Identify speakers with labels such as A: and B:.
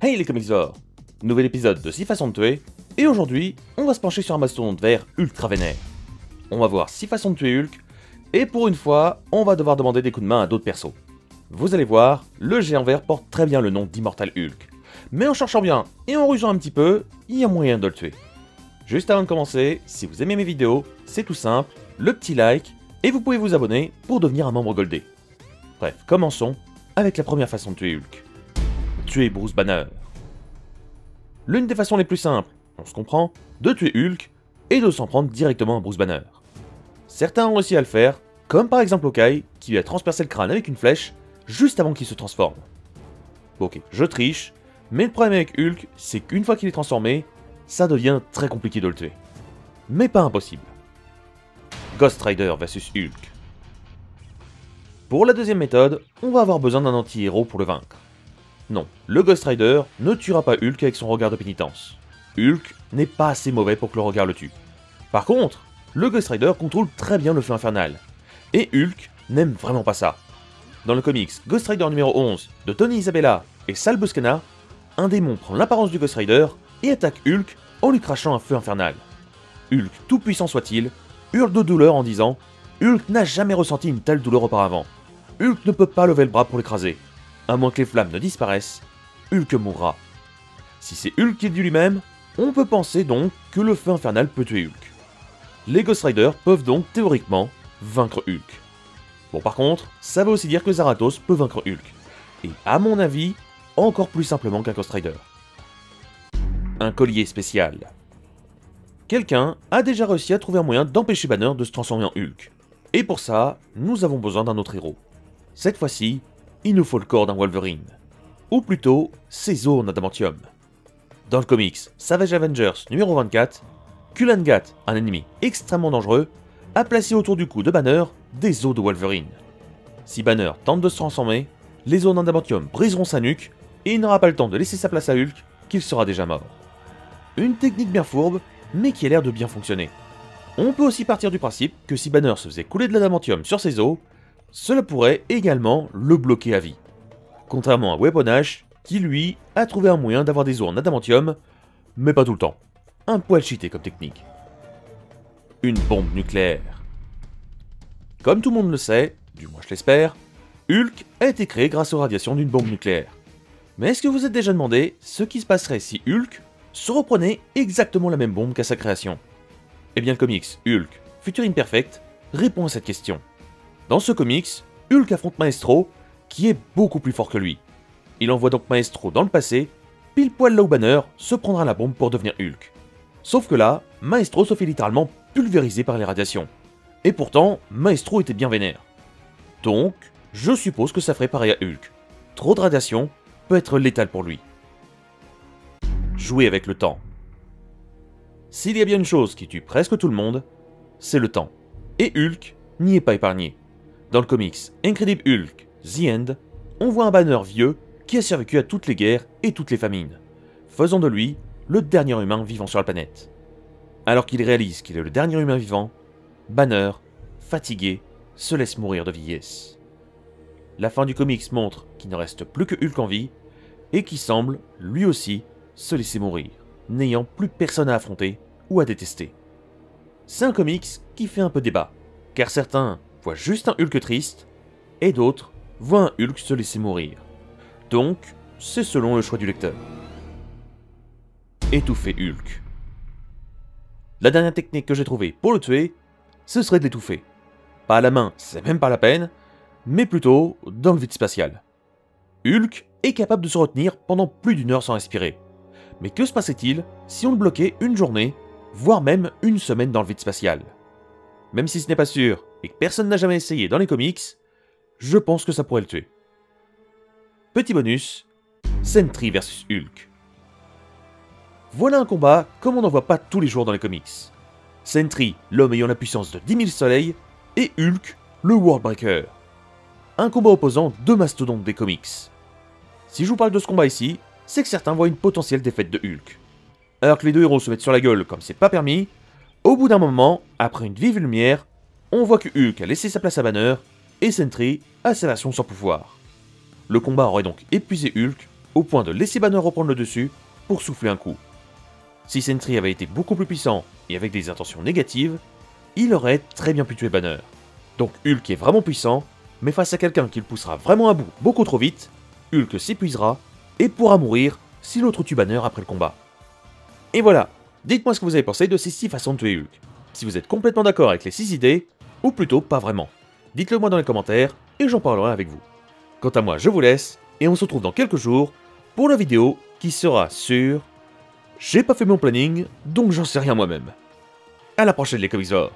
A: Hey les comicsors! Nouvel épisode de 6 façons de tuer, et aujourd'hui, on va se pencher sur un mastodonte vert ultra vénère. On va voir 6 façons de tuer Hulk, et pour une fois, on va devoir demander des coups de main à d'autres persos. Vous allez voir, le géant vert porte très bien le nom d'Immortal Hulk. Mais en cherchant bien et en rusant un petit peu, il y a moyen de le tuer. Juste avant de commencer, si vous aimez mes vidéos, c'est tout simple, le petit like, et vous pouvez vous abonner pour devenir un membre goldé. Bref, commençons avec la première façon de tuer Hulk. Tuer Bruce Banner. L'une des façons les plus simples, on se comprend, de tuer Hulk est de s'en prendre directement à Bruce Banner. Certains ont réussi à le faire, comme par exemple Hawkeye, qui lui a transpercé le crâne avec une flèche juste avant qu'il se transforme. Ok, je triche, mais le problème avec Hulk, c'est qu'une fois qu'il est transformé, ça devient très compliqué de le tuer. Mais pas impossible. Ghost Rider vs Hulk. Pour la deuxième méthode, on va avoir besoin d'un anti-héros pour le vaincre. Non, le Ghost Rider ne tuera pas Hulk avec son regard de pénitence. Hulk n'est pas assez mauvais pour que le regard le tue. Par contre, le Ghost Rider contrôle très bien le feu infernal. Et Hulk n'aime vraiment pas ça. Dans le comics Ghost Rider numéro 11 de Tony Isabella et Sal Buscema, un démon prend l'apparence du Ghost Rider et attaque Hulk en lui crachant un feu infernal. Hulk, tout puissant soit-il, hurle de douleur en disant « Hulk n'a jamais ressenti une telle douleur auparavant. Hulk ne peut pas lever le bras pour l'écraser. À moins que les flammes ne disparaissent, Hulk mourra. » Si c'est Hulk qui le dit lui-même, on peut penser donc que le feu infernal peut tuer Hulk. Les Ghost Riders peuvent donc théoriquement vaincre Hulk. Bon par contre, ça veut aussi dire que Zarathos peut vaincre Hulk. Et à mon avis, encore plus simplement qu'un Ghost Rider. Un collier spécial. Quelqu'un a déjà réussi à trouver un moyen d'empêcher Banner de se transformer en Hulk. Et pour ça, nous avons besoin d'un autre héros. Cette fois-ci, il nous faut le corps d'un Wolverine. Ou plutôt, ses os en adamantium. Dans le comics Savage Avengers numéro 24, Kulan Gat, un ennemi extrêmement dangereux, a placé autour du cou de Banner des os de Wolverine. Si Banner tente de se transformer, les os en adamantium briseront sa nuque et il n'aura pas le temps de laisser sa place à Hulk, qu'il sera déjà mort. Une technique bien fourbe, mais qui a l'air de bien fonctionner. On peut aussi partir du principe que si Banner se faisait couler de l'adamantium sur ses os, cela pourrait également le bloquer à vie. Contrairement à Weapon Ash, qui lui a trouvé un moyen d'avoir des os en adamantium, mais pas tout le temps. Un poil cheaté comme technique. Une bombe nucléaire. Comme tout le monde le sait, du moins je l'espère, Hulk a été créé grâce aux radiations d'une bombe nucléaire. Mais est-ce que vous vous êtes déjà demandé ce qui se passerait si Hulk se reprenait exactement la même bombe qu'à sa création? Eh bien le comics Hulk, Future Imperfect, répond à cette question. Dans ce comics, Hulk affronte Maestro, qui est beaucoup plus fort que lui. Il envoie donc Maestro dans le passé, pile poil là où Banner se prendra la bombe pour devenir Hulk. Sauf que là, Maestro se fait littéralement pulvériser par les radiations. Et pourtant, Maestro était bien vénère. Donc, je suppose que ça ferait pareil à Hulk. Trop de radiation peut être létal pour lui. Jouer avec le temps. S'il y a bien une chose qui tue presque tout le monde, c'est le temps. Et Hulk n'y est pas épargné. Dans le comics Incredible Hulk, The End, on voit un Banner vieux qui a survécu à toutes les guerres et toutes les famines, faisant de lui le dernier humain vivant sur la planète. Alors qu'il réalise qu'il est le dernier humain vivant, Banner, fatigué, se laisse mourir de vieillesse. La fin du comics montre qu'il ne reste plus que Hulk en vie, et qui semble, lui aussi, se laisser mourir, n'ayant plus personne à affronter ou à détester. C'est un comics qui fait un peu débat, car certains voient juste un Hulk triste, et d'autres voient un Hulk se laisser mourir. Donc, c'est selon le choix du lecteur. Étouffer Hulk. La dernière technique que j'ai trouvée pour le tuer, ce serait de l'étouffer. Pas à la main, c'est même pas la peine, mais plutôt dans le vide spatial. Hulk est capable de se retenir pendant plus d'une heure sans respirer. Mais que se passait-il si on le bloquait une journée, voire même une semaine dans le vide spatial? Même si ce n'est pas sûr, et que personne n'a jamais essayé dans les comics, je pense que ça pourrait le tuer. Petit bonus, Sentry vs Hulk. Voilà un combat comme on n'en voit pas tous les jours dans les comics. Sentry, l'homme ayant la puissance de 10 000 soleils, et Hulk, le Worldbreaker. Un combat opposant deux mastodontes des comics. Si je vous parle de ce combat ici, c'est que certains voient une potentielle défaite de Hulk. Alors que les deux héros se mettent sur la gueule comme c'est pas permis, au bout d'un moment, après une vive lumière, on voit que Hulk a laissé sa place à Banner, et Sentry a sa version sans pouvoir. Le combat aurait donc épuisé Hulk au point de laisser Banner reprendre le dessus pour souffler un coup. Si Sentry avait été beaucoup plus puissant et avec des intentions négatives, il aurait très bien pu tuer Banner. Donc Hulk est vraiment puissant, mais face à quelqu'un qui le poussera vraiment à bout beaucoup trop vite, Hulk s'épuisera et pourra mourir si l'autre tue Banner après le combat. Et voilà, dites-moi ce que vous avez pensé de ces 6 façons de tuer Hulk. Si vous êtes complètement d'accord avec les 6 idées, ou plutôt pas vraiment. Dites-le moi dans les commentaires et j'en parlerai avec vous. Quant à moi, je vous laisse et on se retrouve dans quelques jours pour la vidéo qui sera sur... J'ai pas fait mon planning, donc j'en sais rien moi-même. À la prochaine les comicsvores.